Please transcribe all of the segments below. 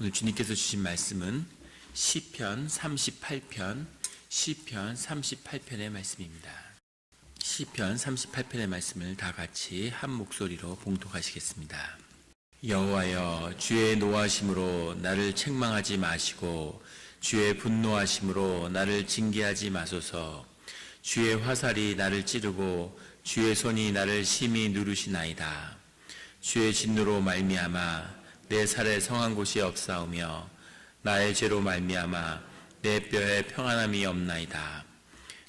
오늘 주님께서 주신 말씀은 시편 38편의 말씀입니다. 시편 38편의 말씀을 다 같이 한 목소리로 봉독하시겠습니다. 여호와여, 주의 노하심으로 나를 책망하지 마시고 주의 분노하심으로 나를 징계하지 마소서. 주의 화살이 나를 찌르고 주의 손이 나를 심히 누르시나이다. 주의 진노로 말미암아 내 살에 성한 곳이 없사오며 나의 죄로 말미암아 내 뼈에 평안함이 없나이다.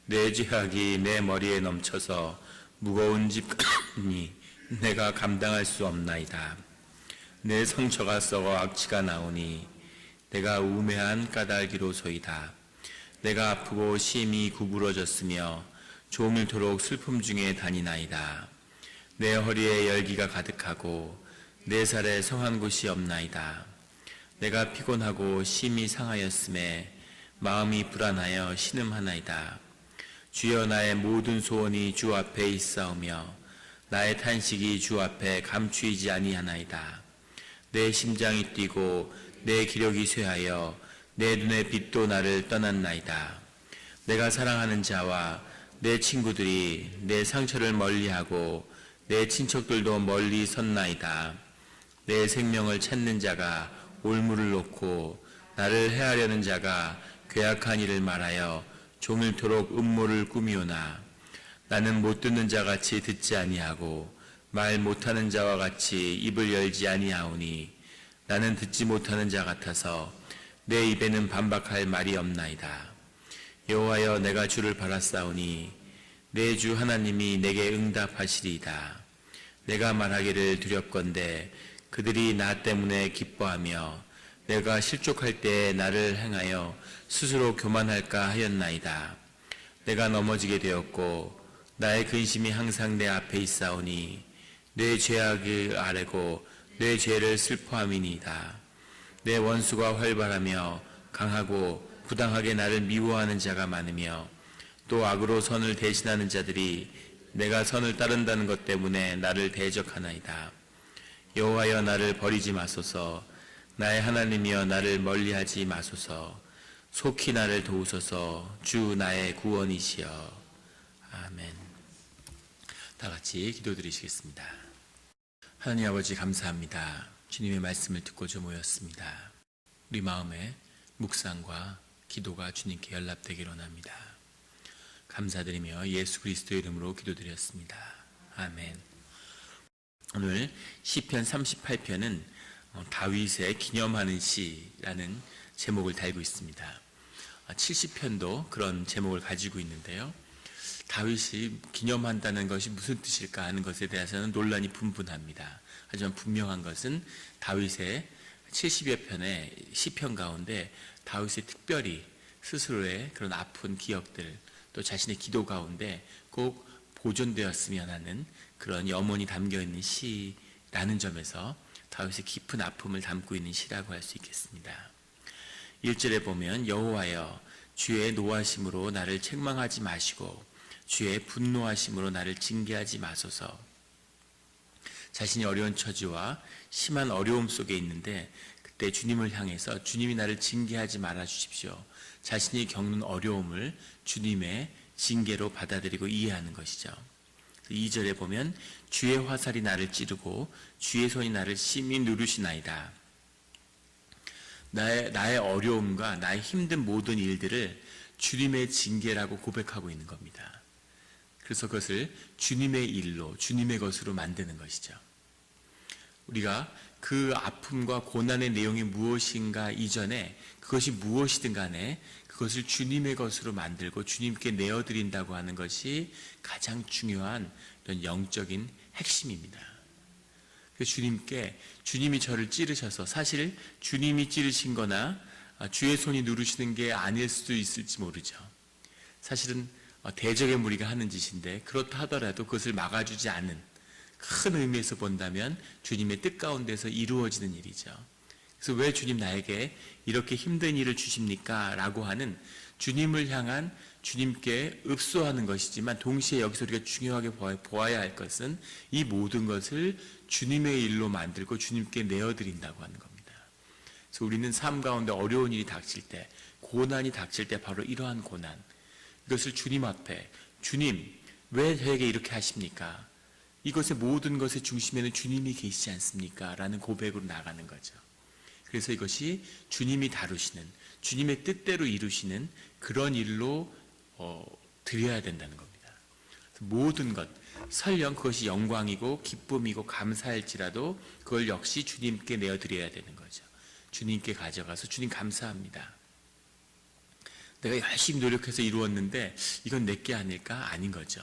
내 죄악이 내 머리에 넘쳐서 무거운 집감이 내가 감당할 수 없나이다. 내 상처가 썩어 악취가 나오니 내가 우매한 까닭이로소이다. 내가 아프고 심히 구부러졌으며 종일토록 슬픔 중에 다니나이다. 내 허리에 열기가 가득하고 내 살에 성한 곳이 없나이다. 내가 피곤하고 심히 상하였음에 마음이 불안하여 신음하나이다. 주여, 나의 모든 소원이 주 앞에 있사오며 나의 탄식이 주 앞에 감추이지 아니하나이다. 내 심장이 뛰고 내 기력이 쇠하여 내 눈의 빛도 나를 떠났나이다. 내가 사랑하는 자와 내 친구들이 내 상처를 멀리하고 내 친척들도 멀리 섰나이다. 내 생명을 찾는 자가 올무를 놓고 나를 해하려는 자가 괴악한 일을 말하여 종일토록 음모를 꾸미오나 나는 못 듣는 자같이 듣지 아니하고 말 못하는 자와 같이 입을 열지 아니하오니 나는 듣지 못하는 자 같아서 내 입에는 반박할 말이 없나이다. 여호와여, 내가 주를 바랐사오니 내 주 하나님이 내게 응답하시리이다. 내가 말하기를 두렵건대 그들이 나 때문에 기뻐하며 내가 실족할 때에 나를 행하여 스스로 교만할까 하였나이다. 내가 넘어지게 되었고 나의 근심이 항상 내 앞에 있사오니 내 죄악을 아뢰고 내 죄를 슬퍼함이니이다. 내 원수가 활발하며 강하고 부당하게 나를 미워하는 자가 많으며 또 악으로 선을 대신하는 자들이 내가 선을 따른다는 것 때문에 나를 대적하나이다. 여호와여, 나를 버리지 마소서. 나의 하나님이여, 나를 멀리하지 마소서. 속히 나를 도우소서. 주 나의 구원이시여. 아멘. 다 같이 기도드리시겠습니다. 하나님 아버지, 감사합니다. 주님의 말씀을 듣고자 모였습니다. 우리 마음에 묵상과 기도가 주님께 연락되기를 원합니다. 감사드리며 예수 그리스도의 이름으로 기도드렸습니다. 아멘. 오늘 시편 38편은 다윗의 기념하는 시라는 제목을 달고 있습니다. 70편도 그런 제목을 가지고 있는데요. 다윗이 기념한다는 것이 무슨 뜻일까 하는 것에 대해서는 논란이 분분합니다. 하지만 분명한 것은 다윗의 70여 편의 시편 가운데 다윗이 특별히 스스로의 그런 아픈 기억들, 또 자신의 기도 가운데 꼭 보존되었으면 하는 그런 염원이 담겨있는 시라는 점에서 다윗의 깊은 아픔을 담고 있는 시라고 할 수 있겠습니다. 1절에 보면 여호와여, 주의 노하심으로 나를 책망하지 마시고 주의 분노하심으로 나를 징계하지 마소서. 자신이 어려운 처지와 심한 어려움 속에 있는데 그때 주님을 향해서 주님이 나를 징계하지 말아 주십시오. 자신이 겪는 어려움을 주님의 징계로 받아들이고 이해하는 것이죠. 2절에 보면 주의 화살이 나를 찌르고 주의 손이 나를 심히 누르시나이다. 나의 어려움과 나의 힘든 모든 일들을 주님의 징계라고 고백하고 있는 겁니다. 그래서 그것을 주님의 일로, 주님의 것으로 만드는 것이죠. 우리가 그 아픔과 고난의 내용이 무엇인가 이전에 그것이 무엇이든 간에 그것을 주님의 것으로 만들고 주님께 내어드린다고 하는 것이 가장 중요한 이런 영적인 핵심입니다. 주님이 저를 찌르셔서, 사실 주님이 찌르신 거나 주의 손이 누르시는 게 아닐 수도 있을지 모르죠. 사실은 대적의 무리가 하는 짓인데 그렇다 하더라도 그것을 막아주지 않은, 큰 의미에서 본다면 주님의 뜻 가운데서 이루어지는 일이죠. 그래서 왜 주님 나에게 이렇게 힘든 일을 주십니까? 라고 하는 주님을 향한, 주님께 읍소하는 것이지만 동시에 여기서 우리가 중요하게 보아야 할 것은 이 모든 것을 주님의 일로 만들고 주님께 내어드린다고 하는 겁니다. 그래서 우리는 삶 가운데 어려운 일이 닥칠 때, 고난이 닥칠 때 바로 이러한 고난, 이것을 주님 앞에, 주님 왜 저에게 이렇게 하십니까? 이것의 모든 것의 중심에는 주님이 계시지 않습니까? 라는 고백으로 나가는 거죠. 그래서 이것이 주님이 다루시는, 주님의 뜻대로 이루시는 그런 일로 드려야 된다는 겁니다. 모든 것, 설령 그것이 영광이고 기쁨이고 감사할지라도 그걸 역시 주님께 내어드려야 되는 거죠. 주님께 가져가서 주님 감사합니다. 내가 열심히 노력해서 이루었는데 이건 내게 아닐까? 아닌 거죠.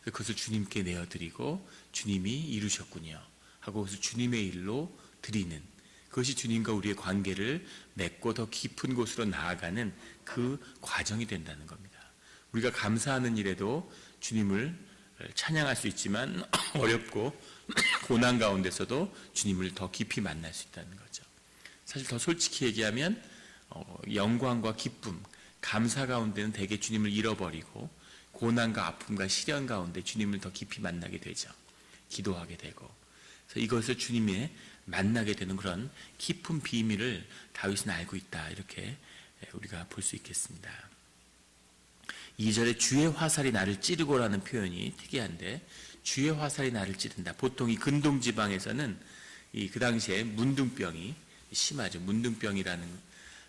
그것을 주님께 내어드리고 주님이 이루셨군요 하고 그것을 주님의 일로 드리는, 그것이 주님과 우리의 관계를 맺고 더 깊은 곳으로 나아가는 그 과정이 된다는 겁니다. 우리가 감사하는 일에도 주님을 찬양할 수 있지만 어렵고 고난 가운데서도 주님을 더 깊이 만날 수 있다는 거죠. 사실 더 솔직히 얘기하면 영광과 기쁨, 감사 가운데는 대개 주님을 잃어버리고 고난과 아픔과 시련 가운데 주님을 더 깊이 만나게 되죠. 기도하게 되고. 그래서 이것을 주님의 만나게 되는 그런 깊은 비밀을 다윗은 알고 있다. 이렇게 우리가 볼 수 있겠습니다. 2절에 주의 화살이 나를 찌르고라는 표현이 특이한데, 주의 화살이 나를 찌른다. 보통 이 근동 지방에서는 그 당시에 문둥병이 심하죠. 문둥병이라는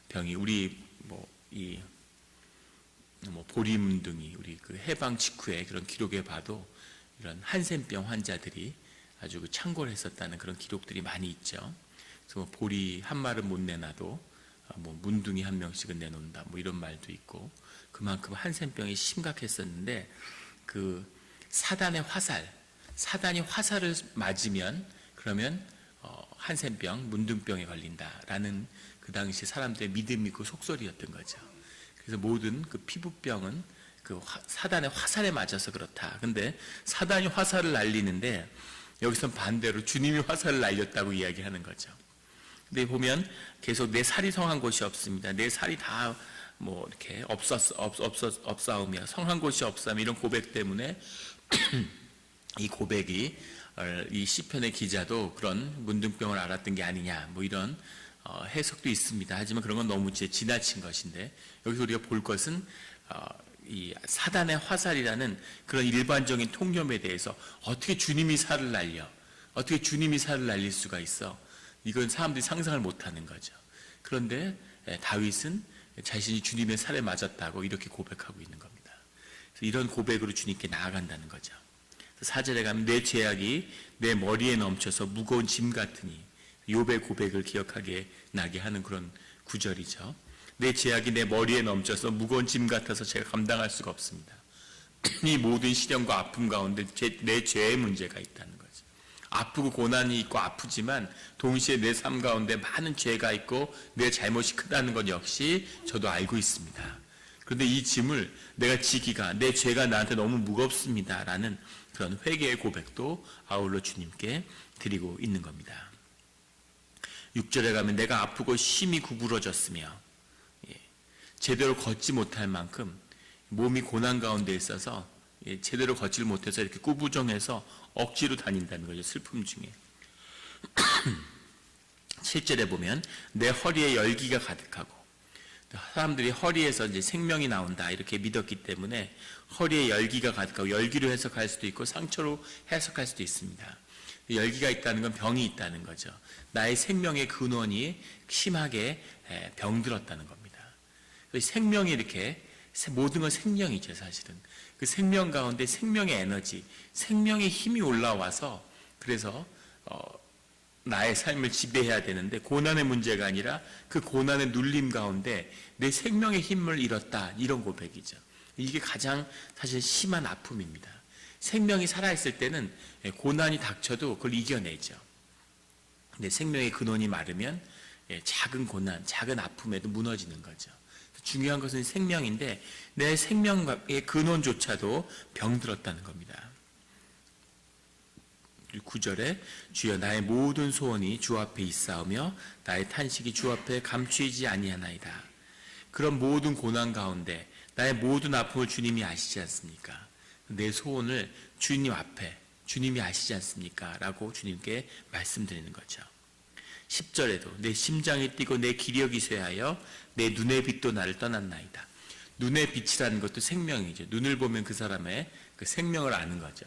병이 우리 보리문둥이, 우리 그 해방 직후에 그런 기록에 봐도 이런 한센병 환자들이 아주 창궐했었다는 그런 기록들이 많이 있죠. 그래서 보리 한 마리 못 내놔도 문둥이 한 명씩은 내놓는다. 이런 말도 있고, 그만큼 한센병이 심각했었는데, 그 사단이 화살을 맞으면 그러면 한센병, 문둥병에 걸린다라는 그 당시 사람들의 믿음이 있고 속설이었던 거죠. 그래서 모든 그 피부병은 그 사단의 화살에 맞아서 그렇다. 근데 사단이 화살을 날리는데 여기선 반대로 주님이 화살을 날렸다고 이야기하는 거죠. 근데 보면 계속 내 살이 성한 곳이 없습니다. 내 살이 다 이렇게 없사오며 성한 곳이 없사오며 이런 고백 때문에 이 고백이 이 시편의 기자도 그런 문둥병을 앓았던 게 아니냐 이런 해석도 있습니다. 하지만 그런 건 너무 지나친 것인데, 여기서 우리가 볼 것은 이 사단의 화살이라는 그런 일반적인 통념에 대해서 어떻게 주님이 살을 날릴 수가 있어? 이건 사람들이 상상을 못하는 거죠. 그런데 다윗은 자신이 주님의 살에 맞았다고 이렇게 고백하고 있는 겁니다. 그래서 이런 고백으로 주님께 나아간다는 거죠. 4절에 가면 내 죄악이 내 머리에 넘쳐서 무거운 짐 같으니, 욥의 고백을 기억하게 나게 하는 그런 구절이죠. 내 죄악이 내 머리에 넘쳐서 무거운 짐 같아서 제가 감당할 수가 없습니다. 이 모든 시련과 아픔 가운데 내 죄의 문제가 있다는 거죠. 아프고 고난이 있고 아프지만 동시에 내 삶 가운데 많은 죄가 있고 내 잘못이 크다는 것 역시 저도 알고 있습니다. 그런데 이 짐을 내가 지기가, 내 죄가 나한테 너무 무겁습니다 라는 그런 회개의 고백도 아울러 주님께 드리고 있는 겁니다. 6절에 가면 내가 아프고 심히 구부러졌으며, 제대로 걷지 못할 만큼 몸이 고난 가운데 있어서 제대로 걷지를 못해서 이렇게 꾸부정해서 억지로 다닌다는 거죠. 슬픔 중에. 7절에 보면 내 허리에 열기가 가득하고, 사람들이 허리에서 이제 생명이 나온다 이렇게 믿었기 때문에 허리에 열기가 가득하고, 열기로 해석할 수도 있고 상처로 해석할 수도 있습니다. 열기가 있다는 건 병이 있다는 거죠. 나의 생명의 근원이 심하게 병들었다는 겁니다. 생명이 이렇게, 모든 건 생명이죠. 사실은 그 생명 가운데 생명의 에너지, 생명의 힘이 올라와서 그래서 나의 삶을 지배해야 되는데, 고난의 문제가 아니라 그 고난의 눌림 가운데 내 생명의 힘을 잃었다, 이런 고백이죠. 이게 가장 사실 심한 아픔입니다. 생명이 살아있을 때는 고난이 닥쳐도 그걸 이겨내죠. 근데 생명의 근원이 마르면 작은 고난, 작은 아픔에도 무너지는 거죠. 중요한 것은 생명인데 내 생명의 근원조차도 병들었다는 겁니다. 9절에 주여 나의 모든 소원이 주 앞에 있사오며 나의 탄식이 주 앞에 감추이지 아니하나이다. 그런 모든 고난 가운데 나의 모든 아픔을 주님이 아시지 않습니까? 내 소원을 주님 앞에 주님이 아시지 않습니까? 라고 주님께 말씀드리는 거죠. 10절에도 내 심장이 뛰고 내 기력이 쇠하여 내 눈의 빛도 나를 떠났나이다. 눈의 빛이라는 것도 생명이죠. 눈을 보면 그 사람의 그 생명을 아는 거죠.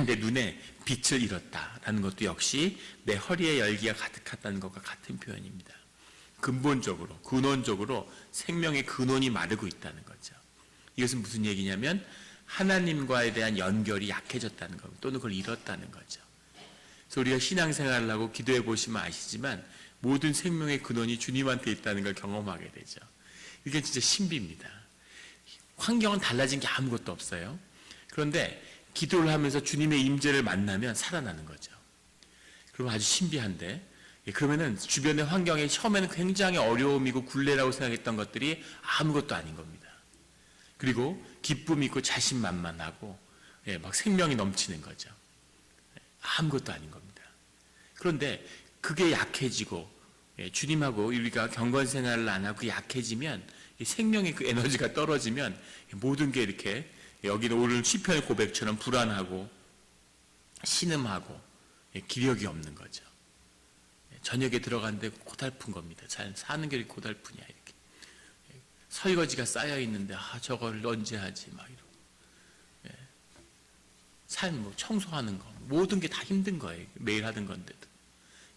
내 눈에 빛을 잃었다라는 것도 역시 내 허리에 열기가 가득하다는 것과 같은 표현입니다. 근본적으로, 근원적으로 생명의 근원이 마르고 있다는 거죠. 이것은 무슨 얘기냐면 하나님과에 대한 연결이 약해졌다는 겁니다. 또는 그걸 잃었다는 거죠. 그래서 우리가 신앙생활을 하고 기도해 보시면 아시지만 모든 생명의 근원이 주님한테 있다는 걸 경험하게 되죠. 이게 진짜 신비입니다. 환경은 달라진 게 아무것도 없어요. 그런데 기도를 하면서 주님의 임재를 만나면 살아나는 거죠. 그러면 아주 신비한데, 그러면은 주변의 환경이 처음에는 굉장히 어려움이고 굴레라고 생각했던 것들이 아무것도 아닌 겁니다. 그리고 기쁨이 있고 자신만만하고 막 생명이 넘치는 거죠. 아무것도 아닌 겁니다. 그런데 그게 약해지고 주님하고 우리가 경건생활을 안 하고 약해지면 생명의 그 에너지가 떨어지면 모든 게 이렇게 여기는 오늘 시편의 고백처럼 불안하고 신음하고 기력이 없는 거죠. 저녁에 들어갔는데 고달픈 겁니다. 잘 사는 게 고달프냐 이렇게. 설거지가 쌓여 있는데 저걸 언제 하지 막 이러고. 삶 뭐 청소하는 거 모든 게 다 힘든 거예요. 매일 하던 건데도.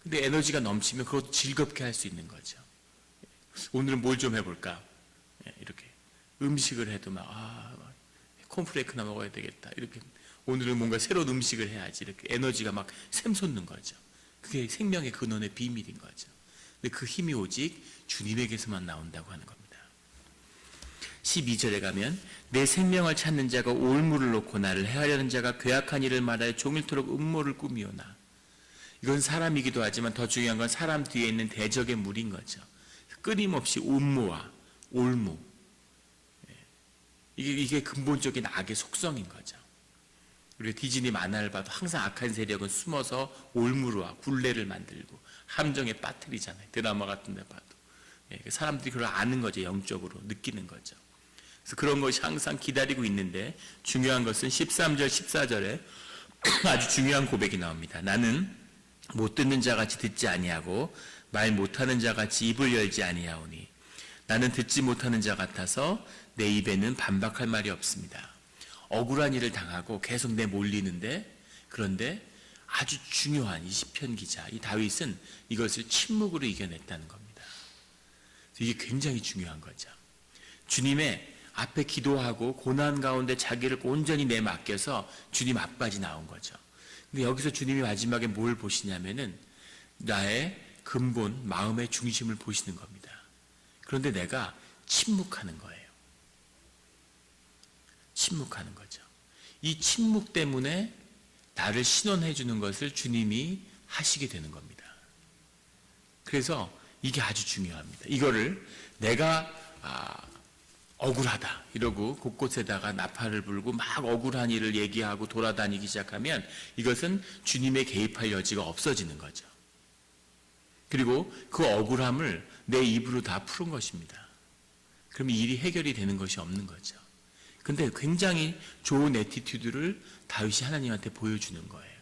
근데 에너지가 넘치면 그것도 즐겁게 할 수 있는 거죠. 오늘은 뭘 좀 해볼까? 이렇게 음식을 해도 막 콘프레이크나 먹어야 되겠다. 이렇게 오늘은 뭔가 새로운 음식을 해야지. 이렇게 에너지가 막 샘솟는 거죠. 그게 생명의 근원의 비밀인 거죠. 근데 그 힘이 오직 주님에게서만 나온다고 하는 겁니다. 12절에 가면 내 생명을 찾는 자가 올무를 놓고 나를 해하려는 자가 괴악한 일을 말하여 종일토록 음모를 꾸미오나. 이건 사람이기도 하지만 더 중요한 건 사람 뒤에 있는 대적의 물인 거죠. 끊임없이 음모와 올무. 이게 근본적인 악의 속성인 거죠. 우리가 디즈니 만화를 봐도 항상 악한 세력은 숨어서 올무와 굴레를 만들고 함정에 빠뜨리잖아요. 드라마 같은 데 봐도. 사람들이 그걸 아는 거죠. 영적으로 느끼는 거죠. 그래서 그런 것이 항상 기다리고 있는데 중요한 것은 13절, 14절에 아주 중요한 고백이 나옵니다. 나는 못 듣는 자같이 듣지 아니하고 말 못하는 자같이 입을 열지 아니하오니 나는 듣지 못하는 자 같아서 내 입에는 반박할 말이 없습니다. 억울한 일을 당하고 계속 내몰리는데 그런데 아주 중요한 이 시편 기자, 이 다윗은 이것을 침묵으로 이겨냈다는 겁니다. 이게 굉장히 중요한 거죠. 주님의 앞에 기도하고 고난 가운데 자기를 온전히 내맡겨서 주님 앞까지 나온 거죠. 근데 여기서 주님이 마지막에 뭘 보시냐면은 나의 근본, 마음의 중심을 보시는 겁니다. 그런데 내가 침묵하는 거예요. 침묵하는 거죠. 이 침묵 때문에 나를 신원해 주는 것을 주님이 하시게 되는 겁니다. 그래서 이게 아주 중요합니다. 이거를 내가 억울하다 이러고 곳곳에다가 나팔을 불고 막 억울한 일을 얘기하고 돌아다니기 시작하면 이것은 주님의 개입할 여지가 없어지는 거죠. 그리고 그 억울함을 내 입으로 다 푸는 것입니다. 그러면 일이 해결이 되는 것이 없는 거죠. 근데 굉장히 좋은 애티튜드를 다윗이 하나님한테 보여주는 거예요.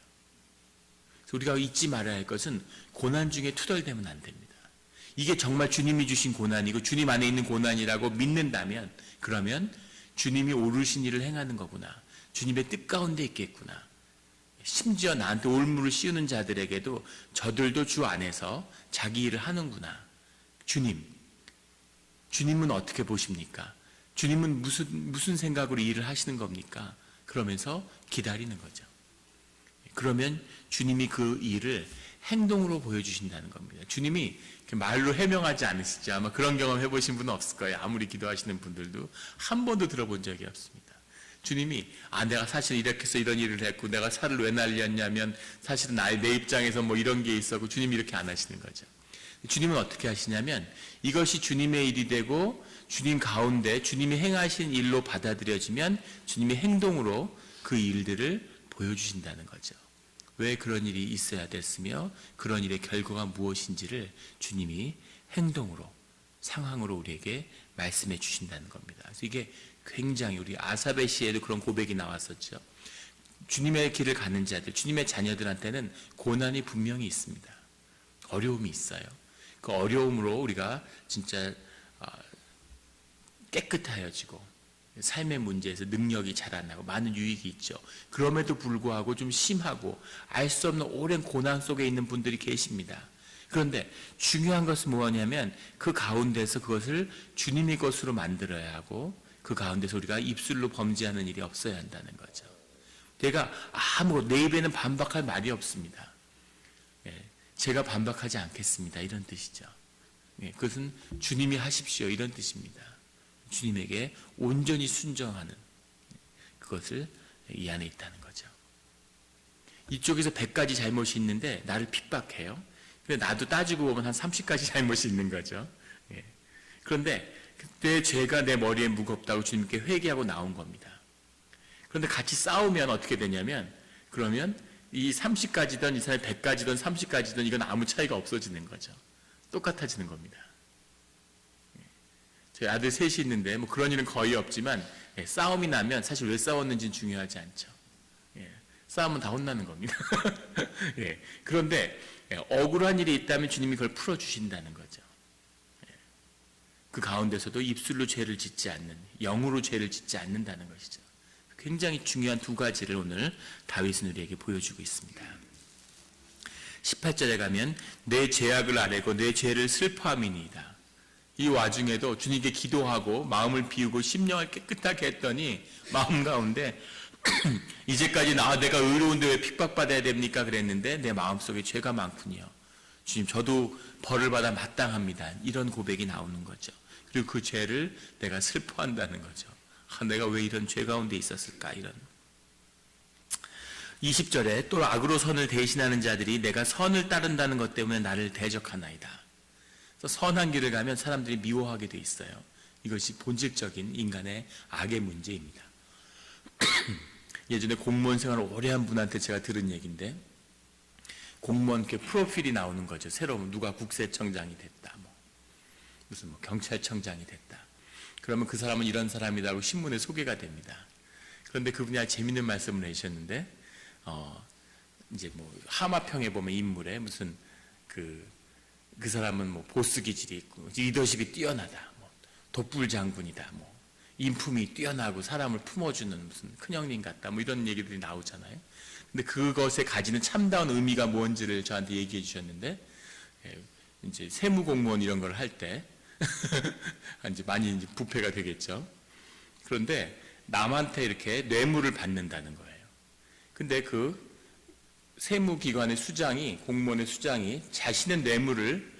그래서 우리가 잊지 말아야 할 것은 고난 중에 투덜대면 안 됩니다. 이게 정말 주님이 주신 고난이고 주님 안에 있는 고난이라고 믿는다면 그러면 주님이 오르신 일을 행하는 거구나. 주님의 뜻 가운데 있겠구나. 심지어 나한테 올무를 씌우는 자들에게도 저들도 주 안에서 자기 일을 하는구나. 주님은 어떻게 보십니까? 주님은 무슨 생각으로 일을 하시는 겁니까? 그러면서 기다리는 거죠. 그러면 주님이 그 일을 행동으로 보여주신다는 겁니다. 주님이 말로 해명하지 않으시죠. 아마 그런 경험 해보신 분은 없을 거예요. 아무리 기도하시는 분들도 한 번도 들어본 적이 없습니다. 주님이 내가 사실 이렇게 해서 이런 일을 했고 내가 살을 왜 날렸냐면 사실은 내 입장에서 뭐 이런 게 있었고 주님이 이렇게 안 하시는 거죠. 주님은 어떻게 하시냐면 이것이 주님의 일이 되고 주님 가운데 주님이 행하신 일로 받아들여지면 주님의 행동으로 그 일들을 보여주신다는 거죠. 왜 그런 일이 있어야 됐으며 그런 일의 결과가 무엇인지를 주님이 행동으로 상황으로 우리에게 말씀해 주신다는 겁니다. 그래서 이게 굉장히 우리 아사베 시에도 그런 고백이 나왔었죠. 주님의 길을 가는 자들, 주님의 자녀들한테는 고난이 분명히 있습니다. 어려움이 있어요. 그 어려움으로 우리가 진짜 깨끗하여지고 삶의 문제에서 능력이 자라나고 많은 유익이 있죠. 그럼에도 불구하고 좀 심하고 알 수 없는 오랜 고난 속에 있는 분들이 계십니다. 그런데 중요한 것은 뭐냐면 그 가운데서 그것을 주님의 것으로 만들어야 하고 그 가운데서 우리가 입술로 범죄하는 일이 없어야 한다는 거죠. 내가 내 입에는 반박할 말이 없습니다. 제가 반박하지 않겠습니다. 이런 뜻이죠. 그것은 주님이 하십시오. 이런 뜻입니다. 주님에게 온전히 순종하는 그것을 이 안에 있다는 거죠. 이쪽에서 100가지 잘못이 있는데 나를 핍박해요. 근데 나도 따지고 보면 한 30가지 잘못이 있는 거죠. 그런데 그때 죄가 내 머리에 무겁다고 주님께 회개하고 나온 겁니다. 그런데 같이 싸우면 어떻게 되냐면 그러면 이 30가지든 이 사람이 100가지든 30가지든 이건 아무 차이가 없어지는 거죠. 똑같아지는 겁니다. 저희 아들 셋이 있는데 뭐 그런 일은 거의 없지만 싸움이 나면 사실 왜 싸웠는지는 중요하지 않죠. 싸우면 다 혼나는 겁니다. 그런데 억울한 일이 있다면 주님이 그걸 풀어주신다는 거죠. 그 가운데서도 입술로 죄를 짓지 않는, 영으로 죄를 짓지 않는다는 것이죠. 굉장히 중요한 두 가지를 오늘 다윗은 우리에게 보여주고 있습니다. 18절에 가면 내 죄악을 아뢰고 내 죄를 슬퍼함이니이다. 이 와중에도 주님께 기도하고 마음을 비우고 심령을 깨끗하게 했더니 마음 가운데 이제까지 내가 의로운데 왜 핍박받아야 됩니까? 그랬는데 내 마음속에 죄가 많군요. 주님 저도 벌을 받아 마땅합니다. 이런 고백이 나오는 거죠. 그리고 그 죄를 내가 슬퍼한다는 거죠. 내가 왜 이런 죄 가운데 있었을까? 이런 20절에 또 악으로 선을 대신하는 자들이 내가 선을 따른다는 것 때문에 나를 대적하나이다. 그래서 선한 길을 가면 사람들이 미워하게 돼 있어요. 이것이 본질적인 인간의 악의 문제입니다. 예전에 공무원 생활을 오래 한 분한테 제가 들은 얘기인데 공무원 프로필이 나오는 거죠. 새로운 누가 국세청장이 됐다, 무슨 경찰청장이 됐다. 그러면 그 사람은 이런 사람이라고 신문에 소개가 됩니다. 그런데 그분이 아주 재밌는 말씀을 해주셨는데 이제 하마평에 보면 인물에 무슨 그 사람은 보스 기질이 있고 리더십이 뛰어나다, 돛불 장군이다, 인품이 뛰어나고 사람을 품어주는 무슨 큰형님 같다, 이런 얘기들이 나오잖아요. 근데 그것에 가지는 참다운 의미가 뭔지를 저한테 얘기해 주셨는데 이제 세무공무원 이런 걸 할 때 이제 많이 이제 부패가 되겠죠. 그런데 남한테 이렇게 뇌물을 받는다는 거예요. 근데 그 세무기관의 수장이, 공무원의 수장이 자신의 뇌물을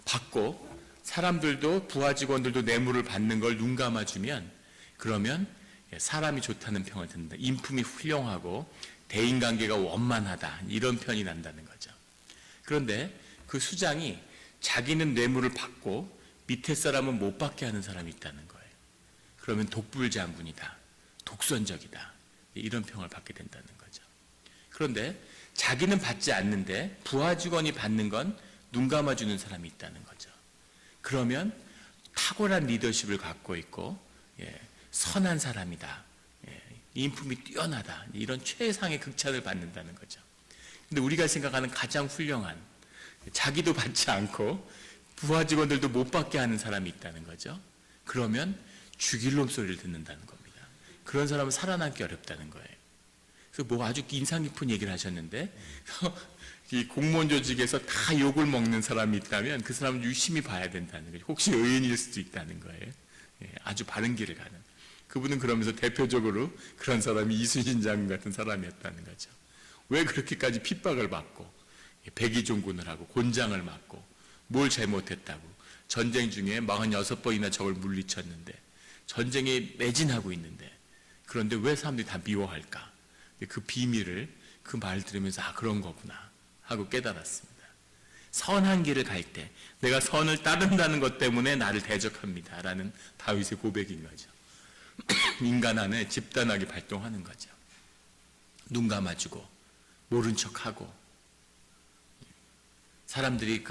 받고 사람들도 부하 직원들도 뇌물을 받는 걸 눈 감아주면 그러면 사람이 좋다는 평을 듣는다. 인품이 훌륭하고 대인관계가 원만하다. 이런 편이 난다는 거죠. 그런데 그 수장이 자기는 뇌물을 받고 밑에 사람은 못 받게 하는 사람이 있다는 거예요. 그러면 독불장군이다, 독선적이다, 이런 평을 받게 된다는 거죠. 그런데 자기는 받지 않는데 부하 직원이 받는 건 눈 감아주는 사람이 있다는 거죠. 그러면 탁월한 리더십을 갖고 있고 선한 사람이다, 인품이 뛰어나다, 이런 최상의 극찬을 받는다는 거죠. 근데 우리가 생각하는 가장 훌륭한, 자기도 받지 않고 부하 직원들도 못 받게 하는 사람이 있다는 거죠. 그러면 죽일 놈 소리를 듣는다는 겁니다. 그런 사람은 살아남기 어렵다는 거예요. 그래서 아주 인상 깊은 얘기를 하셨는데 이 공무원 조직에서 다 욕을 먹는 사람이 있다면 그 사람은 유심히 봐야 된다는 거죠. 혹시 의인일 수도 있다는 거예요. 아주 바른 길을 가는. 그분은 그러면서 대표적으로 그런 사람이 이순신 장군 같은 사람이었다는 거죠. 왜 그렇게까지 핍박을 받고 백의종군을 하고 곤장을 맞고 뭘 잘못했다고 전쟁 중에 46번이나 적을 물리쳤는데 전쟁에 매진하고 있는데 그런데 왜 사람들이 다 미워할까? 그 비밀을 그 말 들으면서 그런 거구나 하고 깨달았습니다. 선한 길을 갈 때 내가 선을 따른다는 것 때문에 나를 대적합니다 라는 다윗의 고백인 거죠. 인간 안에 집단하게 발동하는 거죠. 눈 감아주고 모른 척하고 사람들이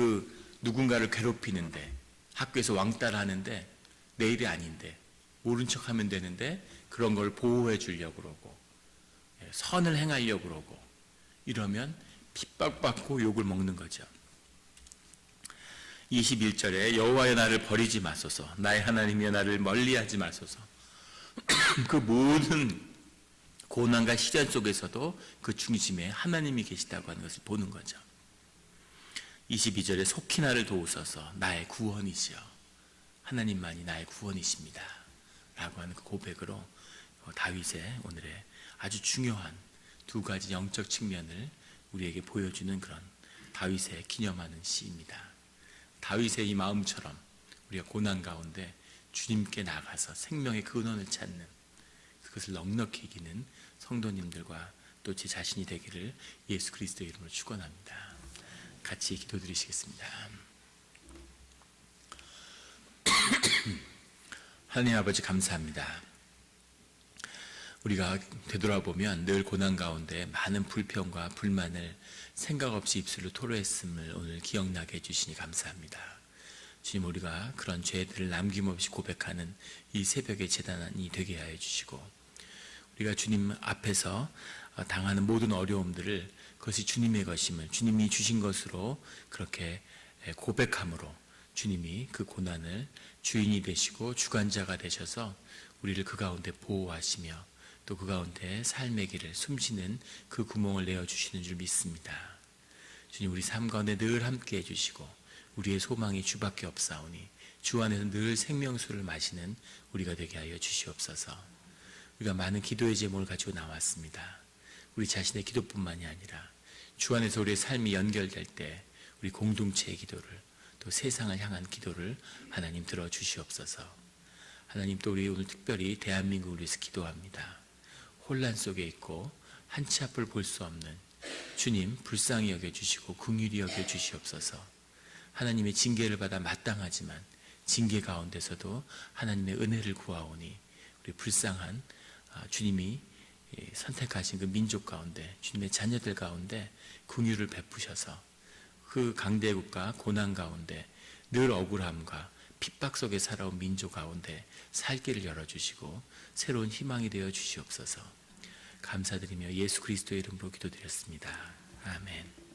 누군가를 괴롭히는데 학교에서 왕따를 하는데 내 일이 아닌데 모른 척하면 되는데 그런 걸 보호해 주려고 그러고 선을 행하려고 그러고 이러면 핍박받고 욕을 먹는 거죠. 21절에 여호와여 나를 버리지 마소서, 나의 하나님이여 나를 멀리하지 마소서. 그 모든 고난과 시련 속에서도 그 중심에 하나님이 계시다고 하는 것을 보는 거죠. 22절에 속히 나를 도우소서, 나의 구원이시여, 하나님만이 나의 구원이십니다 라고 하는 그 고백으로 다윗의 오늘의 아주 중요한 두 가지 영적 측면을 우리에게 보여주는 그런 다윗의 기념하는 시입니다. 다윗의 이 마음처럼 우리가 고난 가운데 주님께 나가서 생명의 근원을 찾는, 그것을 넉넉히 이기는 성도님들과 또 제 자신이 되기를 예수 그리스도의 이름으로 축원합니다. 같이 기도드리시겠습니다. 하나님 아버지 감사합니다. 우리가 되돌아보면 늘 고난 가운데 많은 불평과 불만을 생각 없이 입술로 토로했음을 오늘 기억나게 해주시니 감사합니다. 주님, 우리가 그런 죄들을 남김없이 고백하는 이 새벽의 제단이 되게 하여 주시고, 우리가 주님 앞에서 당하는 모든 어려움들을 그것이 주님의 것임을, 주님이 주신 것으로 그렇게 고백함으로 주님이 그 고난을 주인이 되시고 주관자가 되셔서 우리를 그 가운데 보호하시며 또 그 가운데 삶의 길을, 숨쉬는 그 구멍을 내어주시는 줄 믿습니다. 주님, 우리 삶 가운데 늘 함께 해주시고 우리의 소망이 주밖에 없사오니 주 안에서 늘 생명수를 마시는 우리가 되게 하여 주시옵소서. 우리가 많은 기도의 제목을 가지고 나왔습니다. 우리 자신의 기도뿐만이 아니라 주 안에서 우리의 삶이 연결될 때 우리 공동체의 기도를, 또 세상을 향한 기도를 하나님 들어주시옵소서. 하나님, 또 우리 오늘 특별히 대한민국을 위해서 기도합니다. 혼란 속에 있고 한치 앞을 볼 수 없는 주님, 불쌍히 여겨주시고 긍휼히 여겨주시옵소서. 하나님의 징계를 받아 마땅하지만 징계 가운데서도 하나님의 은혜를 구하오니 우리 불쌍한 주님이 선택하신 그 민족 가운데, 주님의 자녀들 가운데 긍휼을 베푸셔서 그 강대국가 고난 가운데 늘 억울함과 핍박 속에 살아온 민족 가운데 살 길을 열어주시고 새로운 희망이 되어 주시옵소서. 감사드리며 예수 그리스도의 이름으로 기도드렸습니다. 아멘.